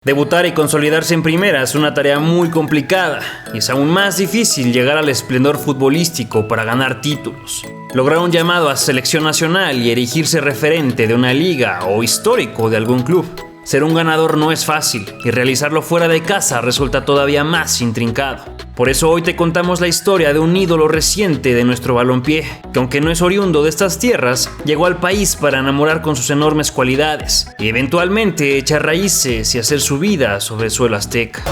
Debutar y consolidarse en primera es una tarea muy complicada y es aún más difícil llegar al esplendor futbolístico para ganar títulos. Lograr un llamado a selección nacional y erigirse referente de una liga o histórico de algún club. Ser un ganador no es fácil y realizarlo fuera de casa resulta todavía más intrincado. Por eso hoy te contamos la historia de un ídolo reciente de nuestro balompié, que aunque no es oriundo de estas tierras, llegó al país para enamorar con sus enormes cualidades y eventualmente echar raíces y hacer su vida sobre el suelo azteca.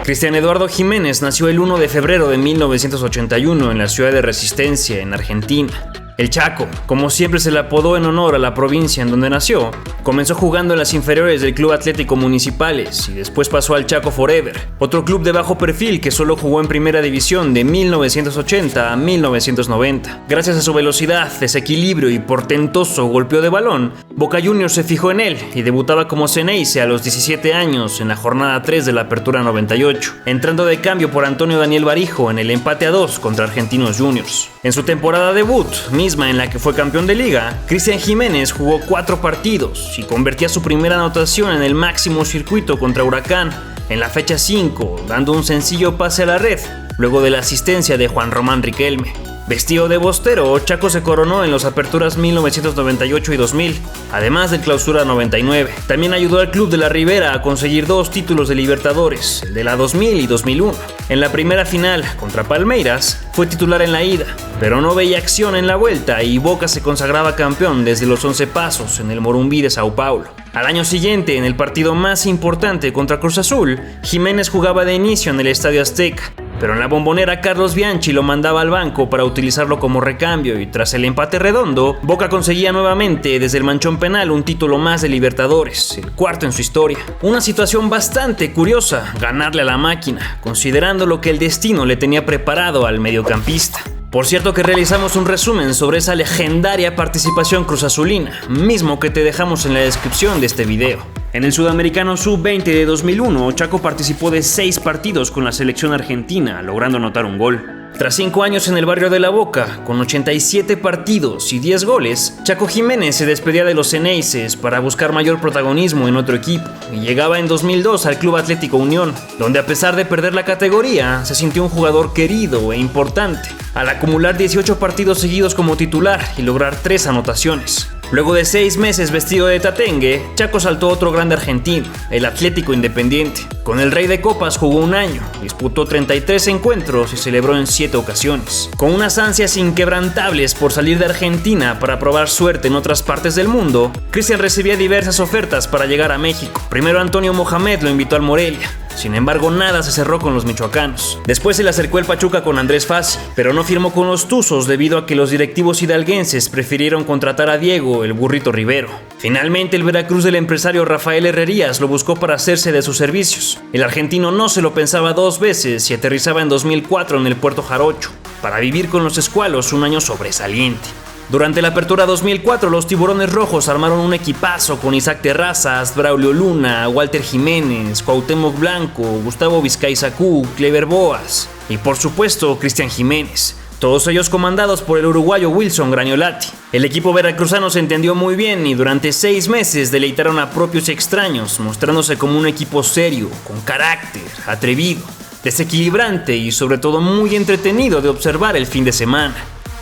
Cristian Eduardo Jiménez nació el 1 de febrero de 1981 en la ciudad de Resistencia, en Argentina. El Chaco, como siempre se le apodó en honor a la provincia en donde nació, comenzó jugando en las inferiores del Club Atlético Municipales y después pasó al Chaco Forever, otro club de bajo perfil que solo jugó en primera división de 1980 a 1990. Gracias a su velocidad, desequilibrio y portentoso golpeo de balón, Boca Juniors se fijó en él y debutaba como Ceneice a los 17 años en la jornada 3 de la Apertura 98, entrando de cambio por Antonio Daniel Barijo en el empate a 2 contra Argentinos Juniors. En su temporada debut, misma en la que fue campeón de liga, Cristian Jiménez jugó 4 partidos y convertía su primera anotación en el máximo circuito contra Huracán en la fecha 5, dando un sencillo pase a la red, luego de la asistencia de Juan Román Riquelme. Vestido de bostero, Chaco se coronó en los Aperturas 1998 y 2000, además del Clausura 99. También ayudó al Club de la Ribera a conseguir 2 títulos de Libertadores, el de la 2000 y 2001. En la primera final, contra Palmeiras, fue titular en la ida, pero no veía acción en la vuelta y Boca se consagraba campeón desde los 11 pasos en el Morumbi de Sao Paulo. Al año siguiente, en el partido más importante contra Cruz Azul, Jiménez jugaba de inicio en el Estadio Azteca, pero en la Bombonera Carlos Bianchi lo mandaba al banco para utilizarlo como recambio y tras el empate redondo, Boca conseguía nuevamente desde el manchón penal un título más de Libertadores, el 4º en su historia. Una situación bastante curiosa, ganarle a la máquina, considerando lo que el destino le tenía preparado al mediocampista. Por cierto que realizamos un resumen sobre esa legendaria participación cruzazulina, mismo que te dejamos en la descripción de este video. En el Sudamericano Sub-20 de 2001, Chaco participó de 6 partidos con la selección argentina, logrando anotar un gol. Tras 5 años en el barrio de La Boca, con 87 partidos y 10 goles, Chaco Jiménez se despedía de los Ceneices para buscar mayor protagonismo en otro equipo y llegaba en 2002 al Club Atlético Unión, donde a pesar de perder la categoría, se sintió un jugador querido e importante, al acumular 18 partidos seguidos como titular y lograr 3 anotaciones. Luego de 6 meses vestido de tatengue, Chaco saltó a otro grande argentino, el Atlético Independiente. Con el Rey de Copas jugó un año, disputó 33 encuentros y celebró en 7 ocasiones. Con unas ansias inquebrantables por salir de Argentina para probar suerte en otras partes del mundo, Cristian recibía diversas ofertas para llegar a México. Primero Antonio Mohamed lo invitó al Morelia. Sin embargo, nada se cerró con los michoacanos. Después se le acercó el Pachuca con Andrés Fassi, pero no firmó con los Tuzos debido a que los directivos hidalguenses prefirieron contratar a Diego, el Burrito Rivero. Finalmente, el Veracruz del empresario Rafael Herrerías lo buscó para hacerse de sus servicios. El argentino no se lo pensaba 2 veces y aterrizaba en 2004 en el Puerto Jarocho, para vivir con los escualos un año sobresaliente. Durante la Apertura 2004, los Tiburones Rojos armaron un equipazo con Isaac Terrazas, Braulio Luna, Walter Jiménez, Cuauhtémoc Blanco, Gustavo Vizcaizacú, Clever Boas y por supuesto Cristian Jiménez, todos ellos comandados por el uruguayo Wilson Gragnolati. El equipo veracruzano se entendió muy bien y durante 6 meses deleitaron a propios y extraños, mostrándose como un equipo serio, con carácter, atrevido, desequilibrante y sobre todo muy entretenido de observar el fin de semana.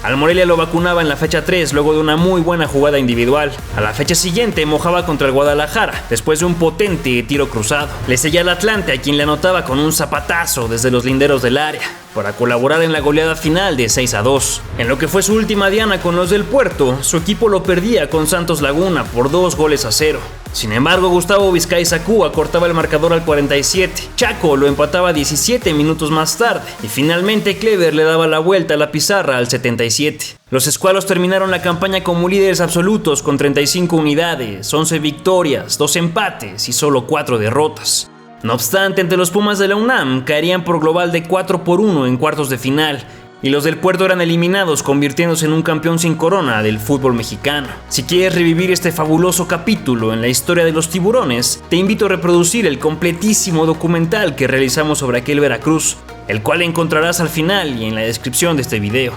Al Morelia lo vacunaba en la fecha 3 luego de una muy buena jugada individual. A la fecha siguiente mojaba contra el Guadalajara después de un potente tiro cruzado. Le seguía al Atlante, a quien le anotaba con un zapatazo desde los linderos del área para colaborar en la goleada final de 6-2. En lo que fue su última diana con los del Puerto, su equipo lo perdía con Santos Laguna por 2-0. Sin embargo, Gustavo Vizcaizacú acortaba el marcador al 47. Chaco lo empataba 17 minutos más tarde y finalmente Clever le daba la vuelta a la pizarra al 77. Los escualos terminaron la campaña como líderes absolutos con 35 unidades, 11 victorias, 2 empates y solo 4 derrotas. No obstante, ante los Pumas de la UNAM caerían por global de 4-1 en cuartos de final y los del Puerto eran eliminados, convirtiéndose en un campeón sin corona del fútbol mexicano. Si quieres revivir este fabuloso capítulo en la historia de los tiburones, te invito a reproducir el completísimo documental que realizamos sobre aquel Veracruz, el cual encontrarás al final y en la descripción de este video.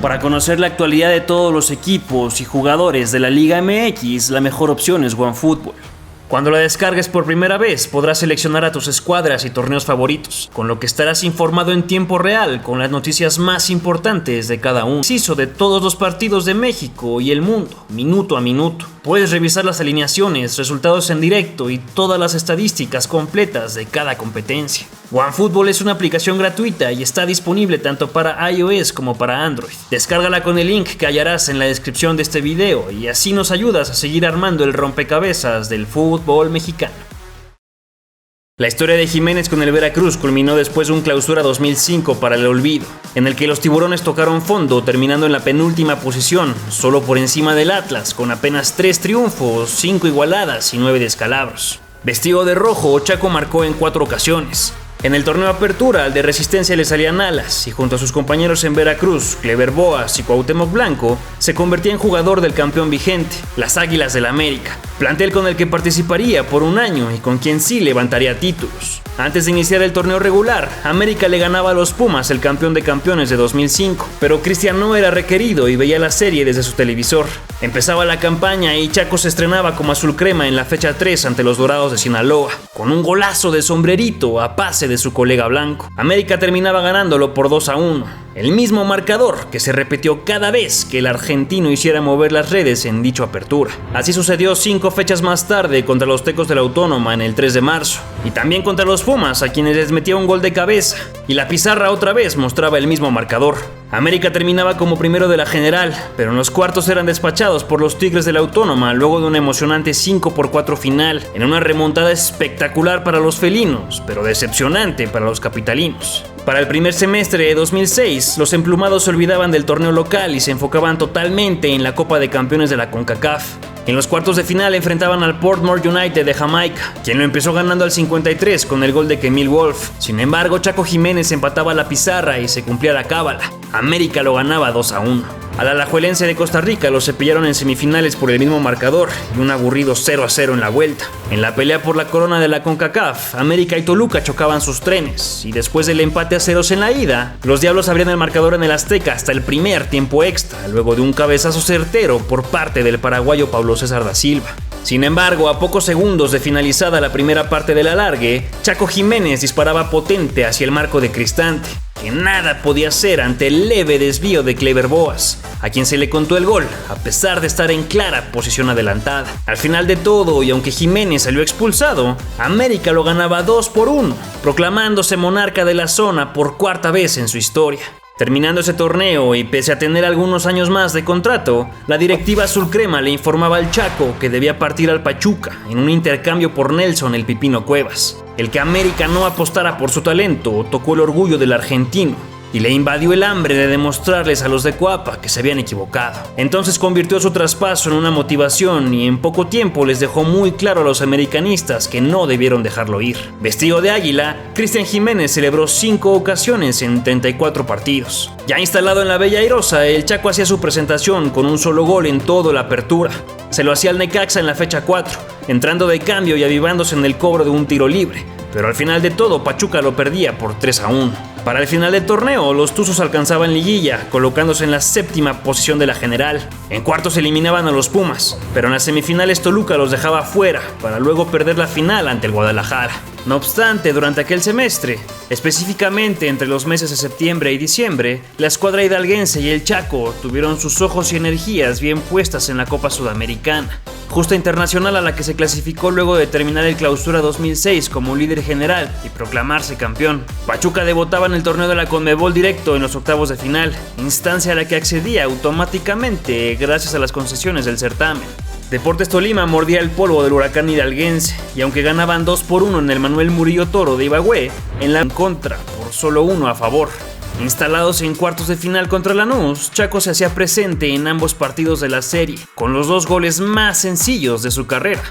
Para conocer la actualidad de todos los equipos y jugadores de la Liga MX, la mejor opción es OneFootball. Cuando la descargues por primera vez, podrás seleccionar a tus escuadras y torneos favoritos, con lo que estarás informado en tiempo real con las noticias más importantes de cada uno, preciso de todos los partidos de México y el mundo, minuto a minuto. Puedes revisar las alineaciones, resultados en directo y todas las estadísticas completas de cada competencia. OneFootball es una aplicación gratuita y está disponible tanto para iOS como para Android. Descárgala con el link que hallarás en la descripción de este video y así nos ayudas a seguir armando el rompecabezas del fútbol mexicano. La historia de Jiménez con el Veracruz culminó después de un clausura 2005 para el olvido, en el que los tiburones tocaron fondo terminando en la penúltima posición, solo por encima del Atlas, con apenas 3 triunfos, 5 igualadas y 9 descalabros. Vestido de rojo, Chaco marcó en 4 ocasiones. En el torneo Apertura, al de Resistencia le salían alas y junto a sus compañeros en Veracruz, Clever Boas y Cuauhtémoc Blanco, se convertía en jugador del campeón vigente, las Águilas del América, plantel con el que participaría por un año y con quien sí levantaría títulos. Antes de iniciar el torneo regular, América le ganaba a los Pumas, el campeón de campeones de 2005, pero Cristian no era requerido y veía la serie desde su televisor. Empezaba la campaña y Chaco se estrenaba como azul crema en la fecha 3 ante los Dorados de Sinaloa, con un golazo de sombrerito a pase de su colega Blanco. América terminaba ganándolo por 2-1, el mismo marcador que se repitió cada vez que el argentino hiciera mover las redes en dicho Apertura. Así sucedió 5 fechas más tarde contra los Tecos de la Autónoma en el 3 de marzo, y también contra los Pumas, a quienes les metía un gol de cabeza, y la pizarra otra vez mostraba el mismo marcador. América terminaba como primero de la general, pero en los cuartos eran despachados por los Tigres de la Autónoma luego de un emocionante 5-4 final, en una remontada espectacular para los felinos, pero decepcionante para los capitalinos. Para el primer semestre de 2006, los emplumados se olvidaban del torneo local y se enfocaban totalmente en la Copa de Campeones de la CONCACAF. En los cuartos de final enfrentaban al Portmore United de Jamaica, quien lo empezó ganando al 53 con el gol de Kemil Wolf. Sin embargo, Chaco Jiménez empataba la pizarra y se cumplía la cábala. América lo ganaba 2-1. Al alajuelense de Costa Rica lo cepillaron en semifinales por el mismo marcador y un aburrido 0-0 en la vuelta. En la pelea por la corona de la CONCACAF, América y Toluca chocaban sus trenes y después del empate a ceros en la ida, los Diablos abrían el marcador en el Azteca hasta el primer tiempo extra, luego de un cabezazo certero por parte del paraguayo Pablo César da Silva. Sin embargo, a pocos segundos de finalizada la primera parte del alargue, Chaco Jiménez disparaba potente hacia el marco de Cristante, que nada podía hacer ante el leve desvío de Clever Boas, a quien se le contó el gol, a pesar de estar en clara posición adelantada. Al final de todo, y aunque Jiménez salió expulsado, América lo ganaba 2-1, proclamándose monarca de la zona por 4ª vez en su historia. Terminando ese torneo y pese a tener algunos años más de contrato, la directiva azul crema le informaba al Chaco que debía partir al Pachuca en un intercambio por Nelson el Pipino Cuevas. El que América no apostara por su talento tocó el orgullo del argentino y le invadió el hambre de demostrarles a los de Coapa que se habían equivocado. Entonces convirtió su traspaso en una motivación y en poco tiempo les dejó muy claro a los americanistas que no debieron dejarlo ir. Vestido de águila, Cristian Jiménez celebró 5 ocasiones en 34 partidos. Ya instalado en la Bella Airosa, el Chaco hacía su presentación con un solo gol en toda la Apertura. Se lo hacía al Necaxa en la fecha 4, entrando de cambio y avivándose en el cobro de un tiro libre, pero al final de todo Pachuca lo perdía por 3-1. Para el final del torneo, los Tuzos alcanzaban liguilla, colocándose en la 7ª posición de la general. En cuartos eliminaban a los Pumas, pero en las semifinales Toluca los dejaba fuera, para luego perder la final ante el Guadalajara. No obstante, durante aquel semestre, específicamente entre los meses de septiembre y diciembre, la escuadra hidalguense y el Chaco tuvieron sus ojos y energías bien puestas en la Copa Sudamericana, justa internacional a la que se clasificó luego de terminar el Clausura 2006 como líder general y proclamarse campeón. Pachuca debutaba en el torneo de la Conmebol directo en los octavos de final, instancia a la que accedía automáticamente gracias a las concesiones del certamen. Deportes Tolima mordía el polvo del huracán hidalguense y aunque ganaban 2-1 en el Manuel Murillo Toro de Ibagüe, en la contra por solo 1 a favor. Instalados en cuartos de final contra Lanús, Chaco se hacía presente en ambos partidos de la serie, con los 2 goles más sencillos de su carrera.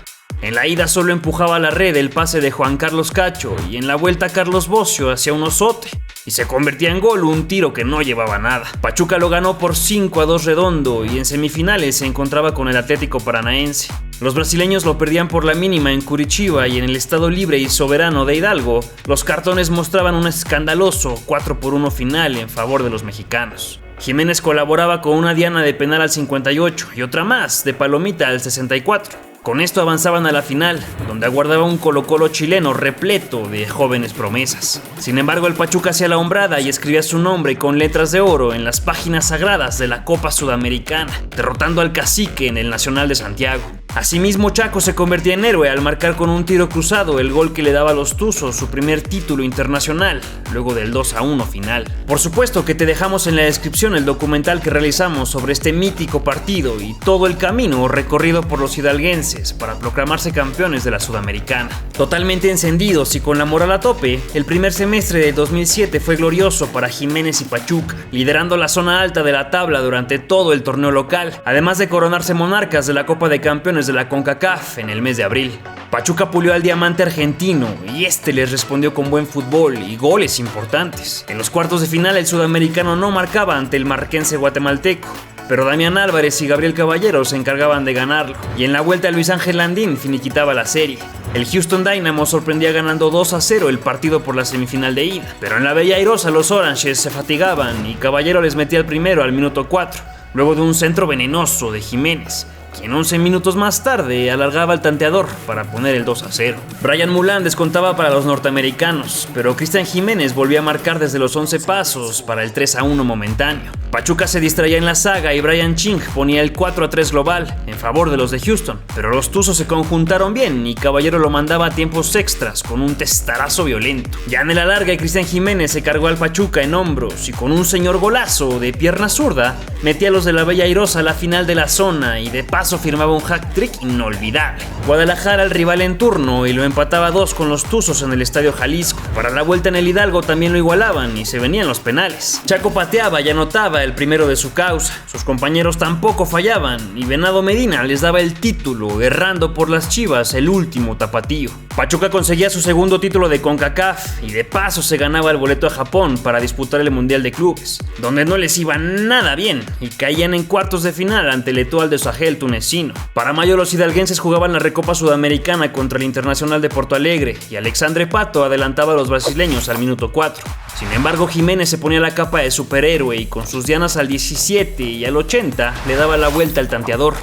En la ida solo empujaba a la red el pase de Juan Carlos Cacho y en la vuelta Carlos Bocio hacía un osote y se convertía en gol un tiro que no llevaba nada. Pachuca lo ganó por 5-2 redondo y en semifinales se encontraba con el Atlético Paranaense. Los brasileños lo perdían por la mínima en Curitiba y en el Estado Libre y Soberano de Hidalgo, los cartones mostraban un escandaloso 4-1 final en favor de los mexicanos. Jiménez colaboraba con una diana de penal al 58 y otra más de palomita al 64. Con esto avanzaban a la final, donde aguardaba un Colo-Colo chileno repleto de jóvenes promesas. Sin embargo, el Pachuca hacía la hombrada y escribía su nombre con letras de oro en las páginas sagradas de la Copa Sudamericana, derrotando al Cacique en el Nacional de Santiago. Asimismo, Chaco se convertía en héroe al marcar con un tiro cruzado el gol que le daba a los Tuzos su primer título internacional, luego del 2-1 final. Por supuesto que te dejamos en la descripción el documental que realizamos sobre este mítico partido y todo el camino recorrido por los hidalguenses para proclamarse campeones de la Sudamericana. Totalmente encendidos y con la moral a tope, el primer semestre de 2007 fue glorioso para Jiménez y Pachuca, liderando la zona alta de la tabla durante todo el torneo local, además de coronarse monarcas de la Copa de Campeones de la CONCACAF en el mes de abril. Pachuca pulió al diamante argentino y este les respondió con buen fútbol y goles importantes. En los cuartos de final el sudamericano no marcaba ante el marquense guatemalteco, pero Damián Álvarez y Gabriel Caballero se encargaban de ganarlo, y en la vuelta Luis Ángel Landín finiquitaba la serie. El Houston Dynamo sorprendía ganando 2-0 el partido por la semifinal de ida, pero en la Bella Airosa los Oranges se fatigaban y Caballero les metía el primero al minuto 4, luego de un centro venenoso de Jiménez, quien 11 minutos más tarde alargaba el tanteador para poner el 2-0. Brian Mulán descontaba para los norteamericanos, pero Cristian Jiménez volvía a marcar desde los 11 pasos para el 3-1 momentáneo. Pachuca se distraía en la saga y Brian Ching ponía el 4-3 global en favor de los de Houston, pero los Tuzos se conjuntaron bien y Caballero lo mandaba a tiempos extras con un testarazo violento. Ya en el alargue Cristian Jiménez se cargó al Pachuca en hombros y con un señor golazo de pierna zurda metía a los de la Bella Airosa a la final de la zona y de paso firmaba un hat-trick inolvidable. Guadalajara el rival en turno y lo empataba 2 con los Tuzos en el Estadio Jalisco. Para la vuelta en el Hidalgo también lo igualaban y se venían los penales. Chaco pateaba y anotaba el primero de su causa. Sus compañeros tampoco fallaban y Venado Medina les daba el título, errando por las Chivas el último tapatío. Pachuca conseguía su segundo título de CONCACAF y de paso se ganaba el boleto a Japón para disputar el Mundial de Clubes, donde no les iba nada bien y caían en cuartos de final ante el Etoile de Sahel tunecino. Para mayo los hidalguenses jugaban la Recopa Sudamericana contra el Internacional de Porto Alegre y Alexandre Pato adelantaba a los brasileños al minuto 4. Sin embargo, Jiménez se ponía la capa de superhéroe y con sus dianas al 17 y al 80 le daba la vuelta al tanteador.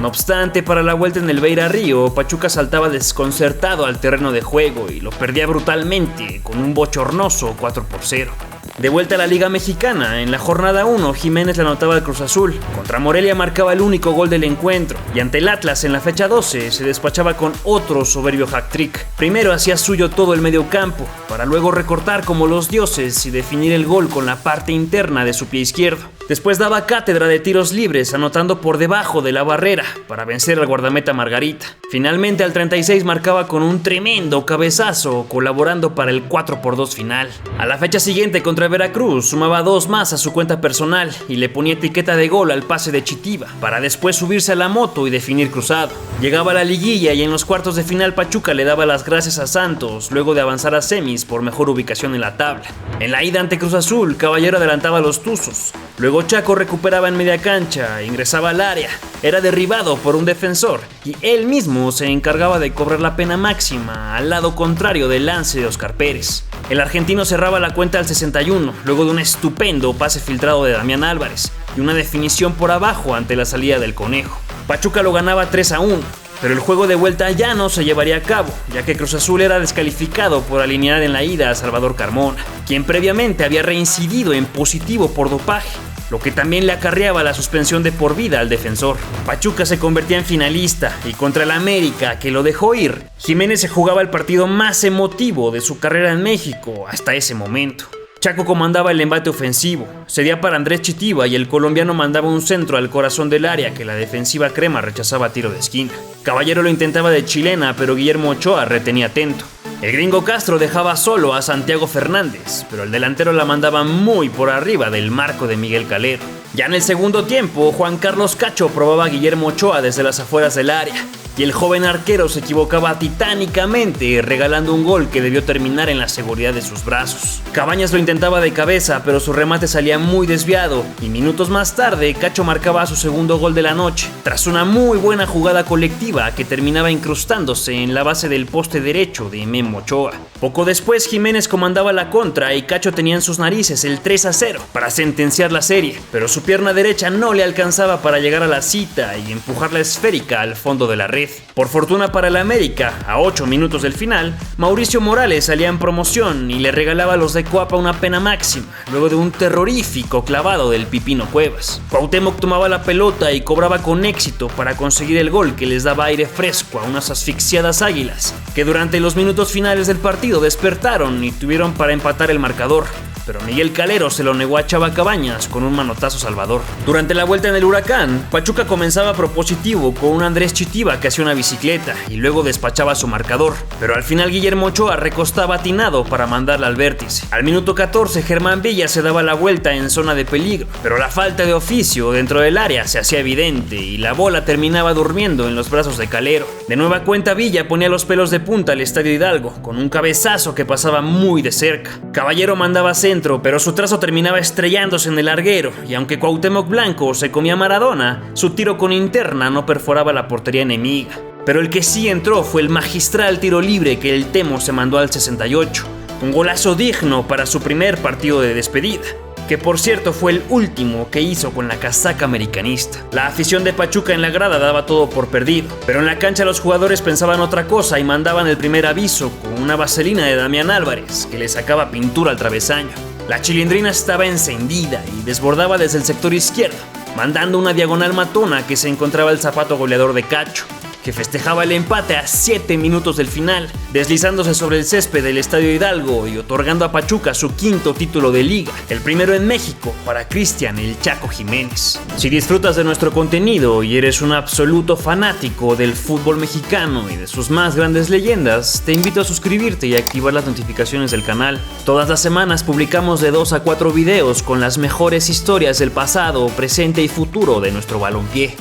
No obstante, para la vuelta en el Beira Río, Pachuca saltaba desconcertado al terreno de juego y lo perdía brutalmente con un bochornoso 4-0. De vuelta a la Liga Mexicana, en la jornada 1, Jiménez le anotaba al Cruz Azul. Contra Morelia marcaba el único gol del encuentro. Y ante el Atlas, en la fecha 12, se despachaba con otro soberbio hat-trick. Primero hacía suyo todo el medio campo, para luego recortar como los dioses y definir el gol con la parte interna de su pie izquierdo. Después daba cátedra de tiros libres, anotando por debajo de la barrera, para vencer al guardameta Margarita. Finalmente, al 36 marcaba con un tremendo cabezazo, colaborando para el 4-2 final. A la fecha siguiente, contra Veracruz, sumaba 2 más a su cuenta personal y le ponía etiqueta de gol al pase de Chitiba, para después subirse a la moto y definir cruzado. Llegaba a la liguilla y en los cuartos de final Pachuca le daba las gracias a Santos, luego de avanzar a semis por mejor ubicación en la tabla. En la ida ante Cruz Azul, Caballero adelantaba a los Tuzos. Luego Chaco recuperaba en media cancha, ingresaba al área, era derribado por un defensor y él mismo se encargaba de cobrar la pena máxima al lado contrario del lance de Oscar Pérez. El argentino cerraba la cuenta al 61, luego de un estupendo pase filtrado de Damián Álvarez y una definición por abajo ante la salida del Conejo. Pachuca lo ganaba 3-1. Pero el juego de vuelta ya no se llevaría a cabo, ya que Cruz Azul era descalificado por alinear en la ida a Salvador Carmona, quien previamente había reincidido en positivo por dopaje, lo que también le acarreaba la suspensión de por vida al defensor. Pachuca se convertía en finalista y contra el América, que lo dejó ir, Jiménez se jugaba el partido más emotivo de su carrera en México hasta ese momento. Chaco comandaba el embate ofensivo, cedía para Andrés Chitiba y el colombiano mandaba un centro al corazón del área que la defensiva crema rechazaba a tiro de esquina. Caballero lo intentaba de chilena, pero Guillermo Ochoa retenía atento. El gringo Castro dejaba solo a Santiago Fernández, pero el delantero la mandaba muy por arriba del marco de Miguel Calero. Ya en el segundo tiempo, Juan Carlos Cacho probaba a Guillermo Ochoa desde las afueras del área, y el joven arquero se equivocaba titánicamente, regalando un gol que debió terminar en la seguridad de sus brazos. Cabañas lo intentaba de cabeza, pero su remate salía muy desviado, y minutos más tarde Cacho marcaba su segundo gol de la noche, tras una muy buena jugada colectiva que terminaba incrustándose en la base del poste derecho de Memo Ochoa. Poco después Jiménez comandaba la contra y Cacho tenía en sus narices el 3-0 para sentenciar la serie, pero su pierna derecha no le alcanzaba para llegar a la cita y empujar la esférica al fondo de la red. Por fortuna para el América, a 8 minutos del final, Mauricio Morales salía en promoción y le regalaba a los de Cuapa una pena máxima, luego de un terrorífico clavado del Pipino Cuevas. Cuauhtémoc tomaba la pelota y cobraba con éxito para conseguir el gol que les daba aire fresco a unas asfixiadas Águilas, que durante los minutos finales del partido despertaron y tuvieron para empatar el marcador. Pero Miguel Calero se lo negó a Chava Cabañas con un manotazo salvador. Durante la vuelta en el Huracán, Pachuca comenzaba propositivo con un Andrés Chitiba que hacía una bicicleta y luego despachaba su marcador, pero al final Guillermo Ochoa recostaba atinado para mandarla al vértice. Al minuto 14, Germán Villa se daba la vuelta en zona de peligro, pero la falta de oficio dentro del área se hacía evidente y la bola terminaba durmiendo en los brazos de Calero. De nueva cuenta Villa ponía los pelos de punta al Estadio Hidalgo con un cabezazo que pasaba muy de cerca. Caballero mandaba centro, pero su trazo terminaba estrellándose en el larguero, y aunque Cuauhtémoc Blanco se comía a Maradona, su tiro con interna no perforaba la portería enemiga. Pero el que sí entró fue el magistral tiro libre que el Temo se mandó al 68, un golazo digno para su primer partido de despedida, que por cierto fue el último que hizo con la casaca americanista. La afición de Pachuca en la grada daba todo por perdido, pero en la cancha los jugadores pensaban otra cosa y mandaban el primer aviso con una vaselina de Damián Álvarez que le sacaba pintura al travesaño. La chilindrina estaba encendida y desbordaba desde el sector izquierdo, mandando una diagonal matona que se encontraba el zapato goleador de Cacho, que festejaba el empate a 7 minutos del final, deslizándose sobre el césped del Estadio Hidalgo y otorgando a Pachuca su quinto título de liga, el primero en México para Cristian el Chaco Jiménez. Si disfrutas de nuestro contenido y eres un absoluto fanático del fútbol mexicano y de sus más grandes leyendas, te invito a suscribirte y activar las notificaciones del canal. Todas las semanas publicamos de 2 a 4 videos con las mejores historias del pasado, presente y futuro de nuestro balompié.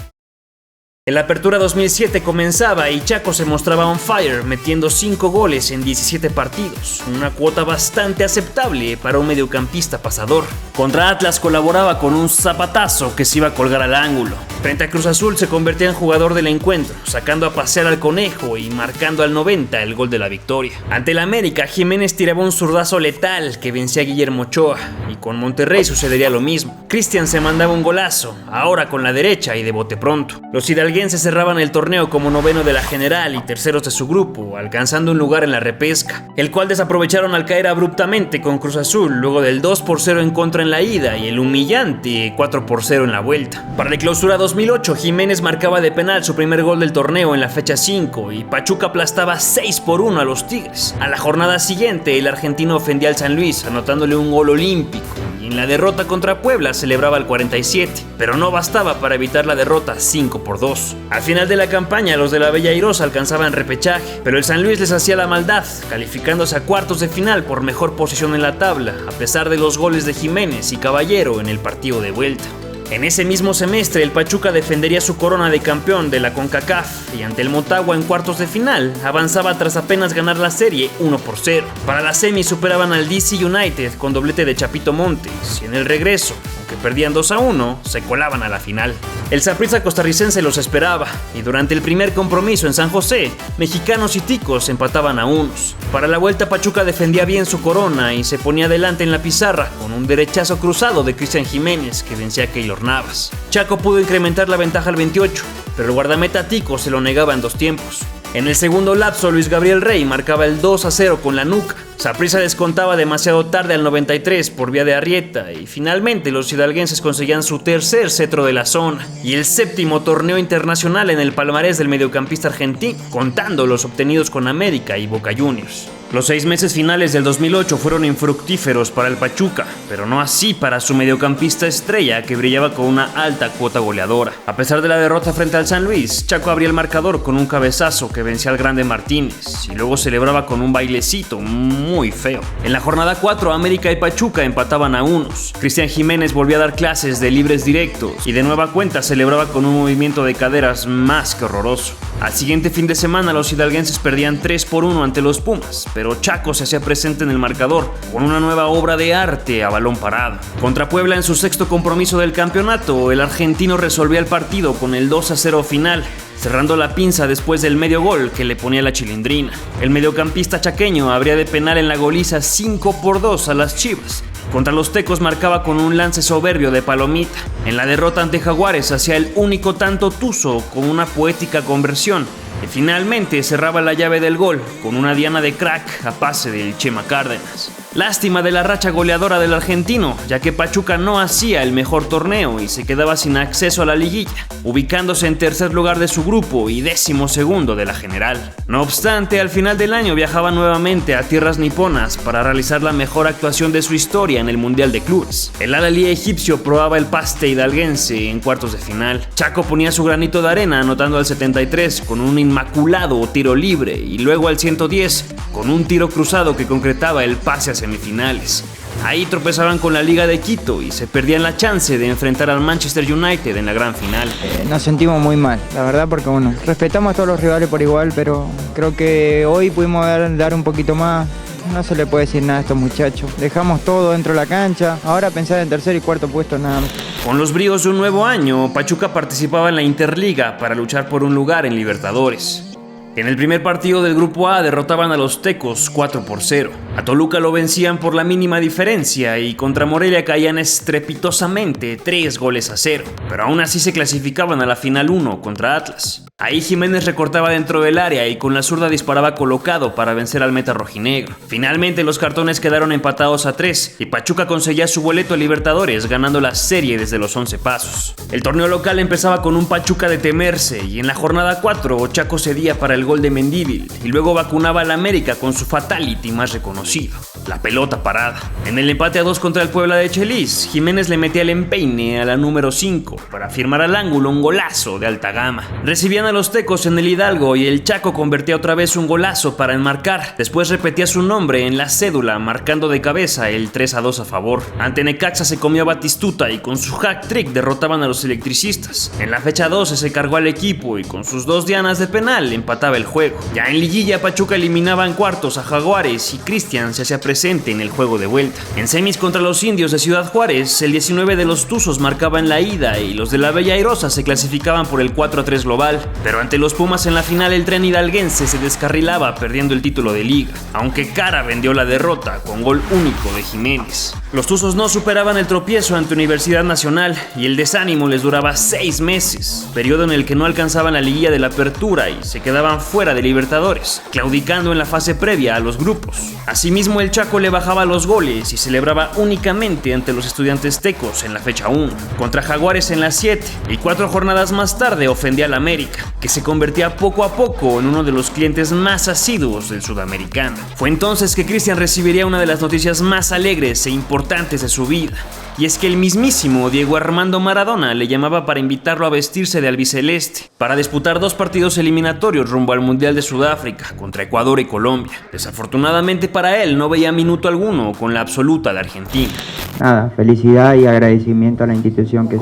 El Apertura 2007 comenzaba y Chaco se mostraba on fire, metiendo 5 goles en 17 partidos, una cuota bastante aceptable para un mediocampista pasador. Contra Atlas colaboraba con un zapatazo que se iba a colgar al ángulo. Frente a Cruz Azul se convertía en jugador del encuentro, sacando a pasear al conejo y marcando al 90 el gol de la victoria. Ante el América, Jiménez tiraba un zurdazo letal que vencía a Guillermo Ochoa, y con Monterrey sucedería lo mismo. Cristian se mandaba un golazo, ahora con la derecha y de bote pronto. Los hidalguenses cerraban el torneo como noveno de la general y terceros de su grupo, alcanzando un lugar en la repesca, el cual desaprovecharon al caer abruptamente con Cruz Azul luego del 2-0 en contra en la ida y el humillante 4-0 en la vuelta. Para la clausura 2008, Jiménez marcaba de penal su primer gol del torneo en la fecha 5 y Pachuca aplastaba 6-1 a los Tigres. A la jornada siguiente, el argentino ofendía al San Luis, anotándole un gol olímpico. Y en la derrota contra Puebla celebraba el 47, pero no bastaba para evitar la derrota 5-2. Al final de la campaña, los de la Bella Airosa alcanzaban repechaje, pero el San Luis les hacía la maldad, calificándose a cuartos de final por mejor posición en la tabla, a pesar de los goles de Jiménez y Caballero en el partido de vuelta. En ese mismo semestre, el Pachuca defendería su corona de campeón de la CONCACAF y ante el Motagua en cuartos de final avanzaba tras apenas ganar la serie 1-0. Para la semi superaban al DC United con doblete de Chapito Montes y en el regreso, aunque perdían 2-1, se colaban a la final. El Saprissa costarricense los esperaba y durante el primer compromiso en San José, mexicanos y ticos empataban a unos. Para la vuelta, Pachuca defendía bien su corona y se ponía adelante en la pizarra con un derechazo cruzado de Cristian Jiménez que vencía a Keylor Navas. Chaco pudo incrementar la ventaja al 28, pero el guardameta tico se lo negaba en 2 tiempos. En el segundo lapso, Luis Gabriel Rey marcaba el 2-0 con la nuca. Saprissa descontaba demasiado tarde al 93 por vía de Arrieta y finalmente los hidalguenses conseguían su tercer cetro de la zona y el 7º torneo internacional en el palmarés del mediocampista argentino, contando los obtenidos con América y Boca Juniors. Los 6 meses finales del 2008 fueron infructíferos para el Pachuca, pero no así para su mediocampista estrella que brillaba con una alta cuota goleadora. A pesar de la derrota frente al San Luis, Chaco abría el marcador con un cabezazo que vencía al Grande Martínez y luego celebraba con un bailecito muy feo. En la jornada 4, América y Pachuca empataban a unos. Cristian Jiménez volvía a dar clases de libres directos y de nueva cuenta celebraba con un movimiento de caderas más que horroroso. Al siguiente fin de semana los hidalguenses perdían 3-1 ante los Pumas, pero Chaco se hacía presente en el marcador con una nueva obra de arte a balón parado. Contra Puebla en su sexto compromiso del campeonato, el argentino resolvía el partido con el 2-0 final, cerrando la pinza después del medio gol que le ponía la chilindrina. El mediocampista chaqueño abría de penal en la goliza 5-2 a las Chivas. Contra los tecos marcaba con un lance soberbio de palomita. En la derrota ante Jaguares hacía el único tanto tuzo con una poética conversión. Y finalmente cerraba la llave del gol con una diana de crack a pase del Chema Cárdenas. Lástima de la racha goleadora del argentino, ya que Pachuca no hacía el mejor torneo y se quedaba sin acceso a la liguilla, ubicándose en tercer lugar de su grupo y 12º de la general. No obstante, al final del año viajaba nuevamente a tierras niponas para realizar la mejor actuación de su historia en el Mundial de Clubes. El Al-Ahly egipcio probaba el paste hidalguense en cuartos de final. Chaco ponía su granito de arena anotando al 73 con un inmaculado tiro libre y luego al 110 con un tiro cruzado que concretaba el pase a semifinales. Ahí tropezaban con la Liga de Quito y se perdían la chance de enfrentar al Manchester United en la gran final. Nos sentimos muy mal, la verdad, porque respetamos a todos los rivales por igual, pero creo que hoy pudimos dar un poquito más. No se le puede decir nada a estos muchachos. Dejamos todo dentro de la cancha, ahora pensar en tercer y cuarto puesto nada más. Con los bríos de un nuevo año, Pachuca participaba en la Interliga para luchar por un lugar en Libertadores. En el primer partido del Grupo A derrotaban a los tecos 4-0. A Toluca lo vencían por la mínima diferencia y contra Morelia caían estrepitosamente 3-0. Pero aún así se clasificaban a la final 1 contra Atlas. Ahí Jiménez recortaba dentro del área y con la zurda disparaba colocado para vencer al meta rojinegro. Finalmente los cartones quedaron empatados a 3 y Pachuca conseguía su boleto a Libertadores ganando la serie desde los 11 pasos. El torneo local empezaba con un Pachuca de temerse y en la jornada 4 Chaco cedía para el gol de Mendívil y luego vacunaba al América con su fatality más reconocido, la pelota parada. En el empate a 2 contra el Puebla de Chelis, Jiménez le metía el empeine a la número 5 para firmar al ángulo un golazo de alta gama. Recibían a los tecos en el Hidalgo y el Chaco convertía otra vez un golazo para enmarcar. Después repetía su nombre en la cédula, marcando de cabeza el 3-2 a favor. Ante Necaxa se comió a Batistuta y con su hack trick derrotaban a los electricistas. En la fecha 12 se cargó al equipo y con sus 2 dianas de penal empataba el juego. Ya en liguilla Pachuca eliminaba en cuartos a Jaguares y Cristian se hacía presente en el juego de vuelta. En semis contra los indios de Ciudad Juárez, el 19 de los Tuzos marcaba en la ida y los de la Bella Airosa se clasificaban por el 4-3 global. Pero ante los Pumas en la final el tren hidalguense se descarrilaba perdiendo el título de liga, aunque Cara vendió la derrota con gol único de Jiménez. Los Tuzos no superaban el tropiezo ante Universidad Nacional y el desánimo les duraba 6 meses, periodo en el que no alcanzaban la liguilla de la apertura y se quedaban fuera de Libertadores, claudicando en la fase previa a los grupos. Asimismo el Chaco le bajaba los goles y celebraba únicamente ante los Estudiantes Tecos en la fecha 1, contra Jaguares en la 7 y 4 jornadas más tarde ofendía al América, que se convertía poco a poco en uno de los clientes más asiduos del sudamericano. Fue entonces que Cristian recibiría una de las noticias más alegres e importantes de su vida, y es que el mismísimo Diego Armando Maradona le llamaba para invitarlo a vestirse de albiceleste, para disputar 2 partidos eliminatorios rumbo al Mundial de Sudáfrica contra Ecuador y Colombia. Desafortunadamente para él no veía minuto alguno con la absoluta de Argentina. Nada, felicidad y agradecimiento a la institución que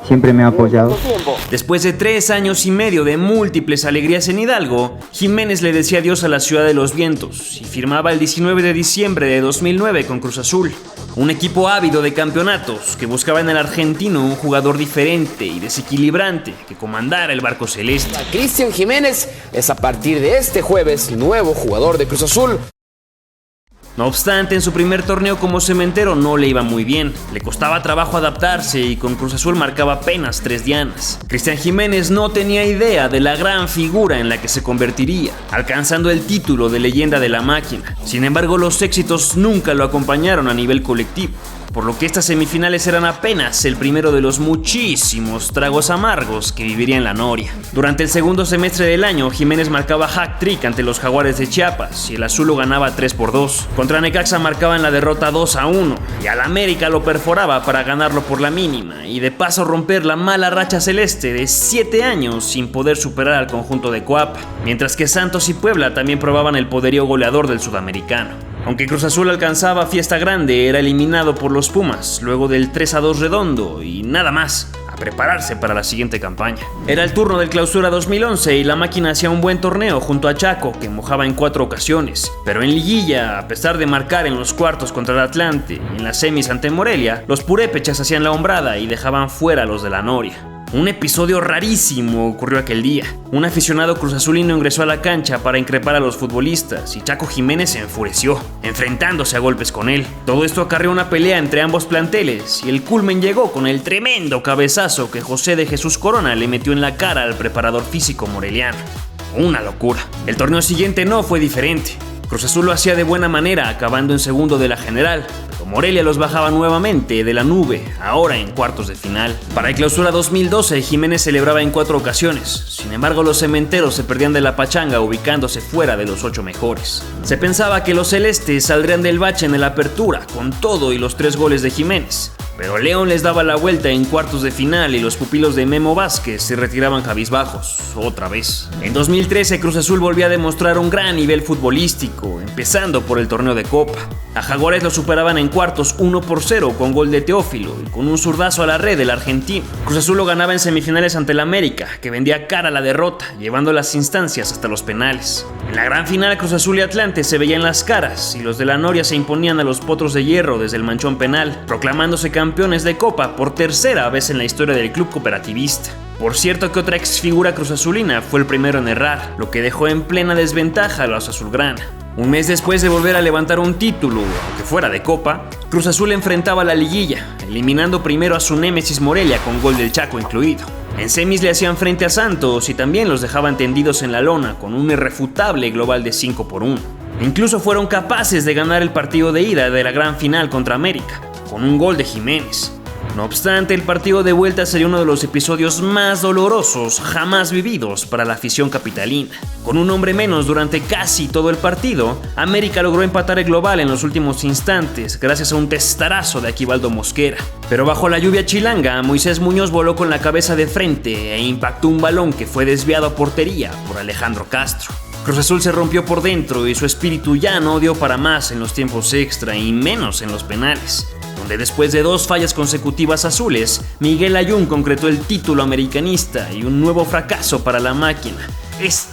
siempre me ha apoyado. Después de 3 años y medio de múltiples alegrías en Hidalgo, Jiménez le decía adiós a la ciudad de los vientos y firmaba el 19 de diciembre de 2009 con Cruz Azul, un equipo ávido de campeonatos que buscaba en el argentino un jugador diferente y desequilibrante que comandara el barco celeste. Cristian Jiménez es a partir de este jueves nuevo jugador de Cruz Azul. No obstante, en su primer torneo como cementero no le iba muy bien. Le costaba trabajo adaptarse y con Cruz Azul marcaba apenas 3 dianas. Cristian Jiménez no tenía idea de la gran figura en la que se convertiría, alcanzando el título de leyenda de la máquina. Sin embargo, los éxitos nunca lo acompañaron a nivel colectivo. por lo que estas semifinales eran apenas el primero de los muchísimos tragos amargos que viviría en la Noria. Durante el segundo semestre del año, Jiménez marcaba hat-trick ante los Jaguares de Chiapas y el azul lo ganaba 3-2. Contra Necaxa marcaban la derrota 2-1 y al América lo perforaba para ganarlo por la mínima y de paso romper la mala racha celeste de 7 años sin poder superar al conjunto de Coapa, mientras que Santos y Puebla también probaban el poderío goleador del sudamericano. Aunque Cruz Azul alcanzaba fiesta grande, era eliminado por los Pumas luego del 3-2 redondo y nada más, a prepararse para la siguiente campaña. Era el turno del Clausura 2011 y la máquina hacía un buen torneo junto a Chaco, que mojaba en 4 ocasiones, pero en liguilla, a pesar de marcar en los cuartos contra el Atlante y en las semis ante Morelia, los purépechas hacían la hombrada y dejaban fuera a los de la Noria. Un episodio rarísimo ocurrió aquel día. Un aficionado cruzazulino ingresó a la cancha para increpar a los futbolistas y Chaco Jiménez se enfureció, enfrentándose a golpes con él. Todo esto acarreó una pelea entre ambos planteles y el culmen llegó con el tremendo cabezazo que José de Jesús Corona le metió en la cara al preparador físico moreliano. Una locura. El torneo siguiente no fue diferente. Cruz Azul lo hacía de buena manera, acabando en segundo de la general, pero Morelia los bajaba nuevamente de la nube, ahora en cuartos de final. Para el Clausura 2012, Jiménez celebraba en 4 ocasiones, sin embargo los cementeros se perdían de la pachanga ubicándose fuera de los 8 mejores. Se pensaba que los celestes saldrían del bache en el apertura, con todo y los 3 goles de Jiménez. Pero León les daba la vuelta en cuartos de final y los pupilos de Memo Vázquez se retiraban cabizbajos, otra vez. En 2013 Cruz Azul volvía a demostrar un gran nivel futbolístico, empezando por el torneo de Copa. A Jaguares lo superaban en cuartos 1-0 con gol de Teófilo y con un zurdazo a la red del argentino. Cruz Azul lo ganaba en semifinales ante el América, que vendía cara a la derrota, llevando las instancias hasta los penales. En la gran final Cruz Azul y Atlante se veían las caras y los de la Noria se imponían a los Potros de Hierro desde el manchón penal, proclamándose campeones de Copa por tercera vez en la historia del club cooperativista. Por cierto que otra exfigura cruzazulina fue el primero en errar, lo que dejó en plena desventaja a los azulgrana. Un mes después de volver a levantar un título, aunque fuera de Copa, Cruz Azul enfrentaba a la liguilla, eliminando primero a su némesis Morelia con gol del Chaco incluido. En semis le hacían frente a Santos y también los dejaban tendidos en la lona con un irrefutable global de 5-1. Incluso fueron capaces de ganar el partido de ida de la gran final contra América, con un gol de Jiménez. No obstante, el partido de vuelta sería uno de los episodios más dolorosos jamás vividos para la afición capitalina. Con un hombre menos durante casi todo el partido, América logró empatar el global en los últimos instantes gracias a un testarazo de Aquivaldo Mosquera. Pero bajo la lluvia chilanga, Moisés Muñoz voló con la cabeza de frente e impactó un balón que fue desviado a portería por Alejandro Castro. Cruz Azul se rompió por dentro y su espíritu ya no dio para más en los tiempos extra y menos en los penales, donde después de 2 fallas consecutivas azules, Miguel Ayun concretó el título americanista y un nuevo fracaso para la máquina,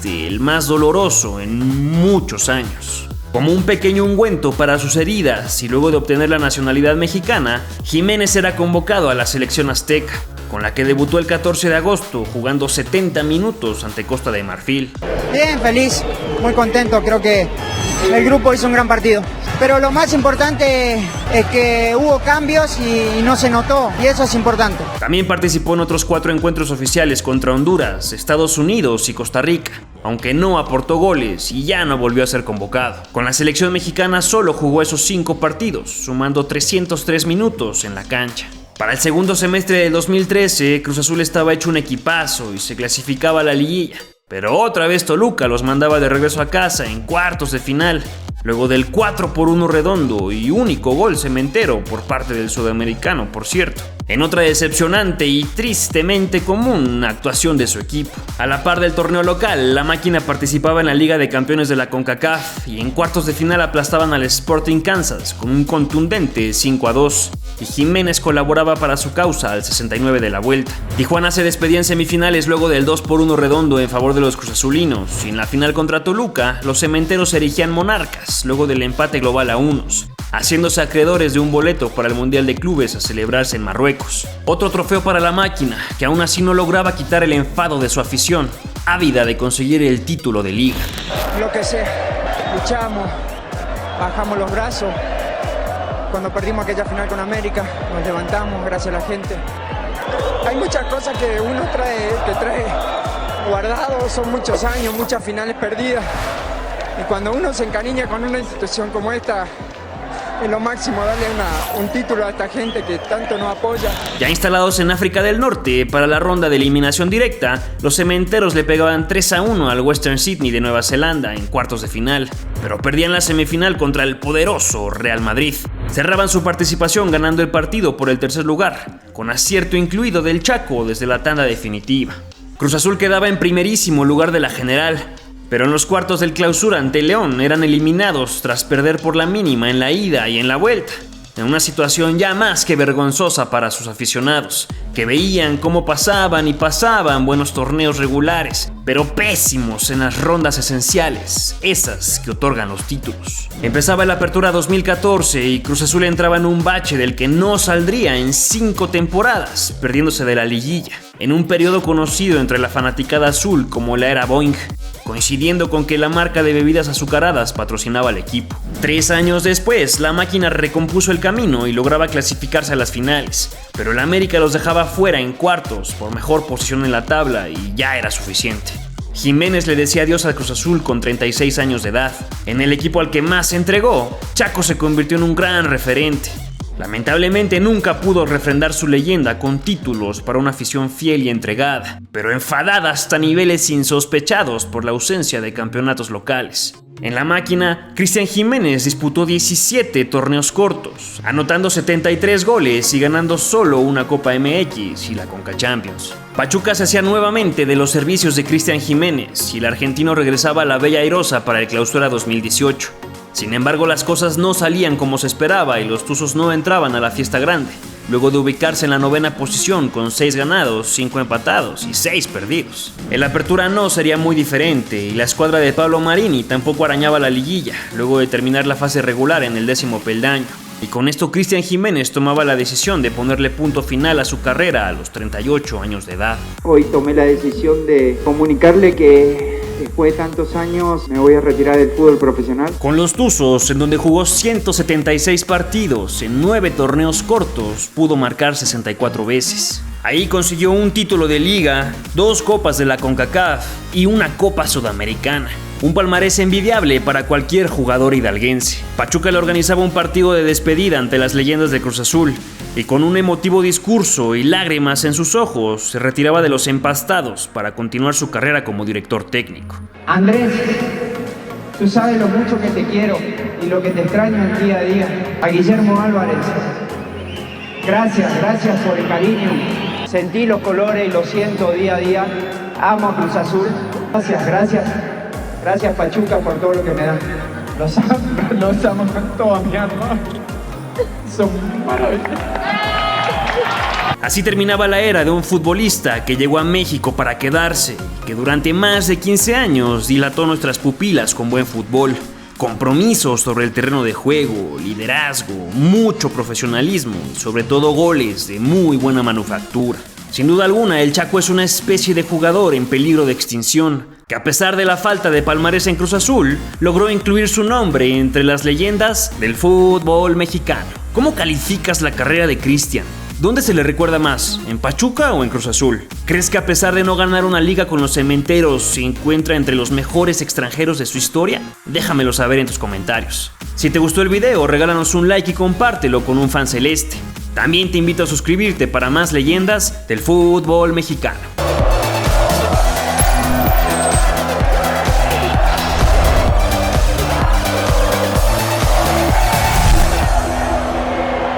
el más doloroso en muchos años. Como un pequeño ungüento para sus heridas y luego de obtener la nacionalidad mexicana, Jiménez será convocado a la selección azteca, con la que debutó el 14 de agosto jugando 70 minutos ante Costa de Marfil. Bien, feliz, muy contento, creo que el grupo hizo un gran partido. Pero lo más importante es que hubo cambios y no se notó, y eso es importante. También participó en otros 4 encuentros oficiales contra Honduras, Estados Unidos y Costa Rica, aunque no aportó goles y ya no volvió a ser convocado. Con la selección mexicana solo jugó esos 5 partidos, sumando 303 minutos en la cancha. Para el segundo semestre de 2013, Cruz Azul estaba hecho un equipazo y se clasificaba a la liguilla. Pero otra vez Toluca los mandaba de regreso a casa en cuartos de final, luego del 4-1 redondo y único gol cementero por parte del sudamericano, por cierto. En otra decepcionante y tristemente común actuación de su equipo. A la par del torneo local, la máquina participaba en la Liga de Campeones de la CONCACAF y en cuartos de final aplastaban al Sporting Kansas con un contundente 5-2. Y Jiménez colaboraba para su causa al 69 de la vuelta. Tijuana se despedía en semifinales luego del 2-1 redondo en favor de los cruzazulinos, y en la final contra Toluca, los cementeros se erigían monarcas luego del empate global a 1, haciéndose acreedores de un boleto para el Mundial de Clubes a celebrarse en Marruecos. Otro trofeo para la máquina, que aún así no lograba quitar el enfado de su afición, ávida de conseguir el título de liga. Lo que sé, luchamos, bajamos los brazos. Cuando perdimos aquella final con América, nos levantamos gracias a la gente. Hay muchas cosas que uno trae guardado, son muchos años, muchas finales perdidas. Y cuando uno se encariña con una institución como esta, es lo máximo darle un título a esta gente que tanto nos apoya. Ya instalados en África del Norte para la ronda de eliminación directa, los cementeros le pegaban 3-1 al Western Sydney de Nueva Zelanda en cuartos de final, pero perdían la semifinal contra el poderoso Real Madrid. Cerraban su participación ganando el partido por el tercer lugar, con acierto incluido del Chaco desde la tanda definitiva. Cruz Azul quedaba en primerísimo lugar de la general, pero en los cuartos del Clausura ante León eran eliminados tras perder por la mínima en la ida y en la vuelta, en una situación ya más que vergonzosa para sus aficionados, que veían cómo pasaban y pasaban buenos torneos regulares, pero pésimos en las rondas esenciales, esas que otorgan los títulos. Empezaba la apertura 2014 y Cruz Azul entraba en un bache del que no saldría en 5 temporadas, perdiéndose de la liguilla, en un periodo conocido entre la fanaticada azul como la era Boeing, coincidiendo con que la marca de bebidas azucaradas patrocinaba al equipo. 3 años después, la máquina recompuso el camino y lograba clasificarse a las finales, pero el América los dejaba fuera en cuartos por mejor posición en la tabla y ya era suficiente. Jiménez le decía adiós al Cruz Azul con 36 años de edad. En el equipo al que más se entregó, Chaco se convirtió en un gran referente. Lamentablemente nunca pudo refrendar su leyenda con títulos para una afición fiel y entregada, pero enfadada hasta niveles insospechados por la ausencia de campeonatos locales. En la máquina, Cristian Jiménez disputó 17 torneos cortos, anotando 73 goles y ganando solo una Copa MX y la Conca Champions. Pachuca se hacía nuevamente de los servicios de Cristian Jiménez y el argentino regresaba a la Bella Airosa para el Clausura 2018. Sin embargo, las cosas no salían como se esperaba y los tuzos no entraban a la fiesta grande, luego de ubicarse en la 9ª posición con 6 ganados, 5 empatados y 6 perdidos. En la apertura no sería muy diferente y la escuadra de Pablo Marini tampoco arañaba la liguilla, luego de terminar la fase regular en el 10º peldaño. Y con esto Cristian Jiménez tomaba la decisión de ponerle punto final a su carrera a los 38 años de edad. Hoy tomé la decisión de comunicarle que después de tantos años me voy a retirar del fútbol profesional. Con los Tuzos, en donde jugó 176 partidos en 9 torneos cortos, pudo marcar 64 veces. Ahí consiguió un título de liga, 2 copas de la CONCACAF y una copa sudamericana. Un palmarés envidiable para cualquier jugador hidalguense. Pachuca le organizaba un partido de despedida ante las leyendas de Cruz Azul y con un emotivo discurso y lágrimas en sus ojos se retiraba de los empastados para continuar su carrera como director técnico. Andrés, tú sabes lo mucho que te quiero y lo que te extraño el día a día. A Guillermo Álvarez, gracias por el cariño. Sentí los colores y lo siento día a día. Amo a Cruz Azul. Gracias Pachuca por todo lo que me dan. Los amo con toda mi alma. Son maravillosos. Así terminaba la era de un futbolista que llegó a México para quedarse, que durante más de 15 años dilató nuestras pupilas con buen fútbol, compromisos sobre el terreno de juego, liderazgo, mucho profesionalismo y sobre todo goles de muy buena manufactura. Sin duda alguna, el Chaco es una especie de jugador en peligro de extinción, que a pesar de la falta de palmarés en Cruz Azul, logró incluir su nombre entre las leyendas del fútbol mexicano. ¿Cómo calificas la carrera de Cristian? ¿Dónde se le recuerda más? ¿En Pachuca o en Cruz Azul? ¿Crees que a pesar de no ganar una liga con los cementeros, se encuentra entre los mejores extranjeros de su historia? Déjamelo saber en tus comentarios. Si te gustó el video, regálanos un like y compártelo con un fan celeste. También te invito a suscribirte para más leyendas del fútbol mexicano.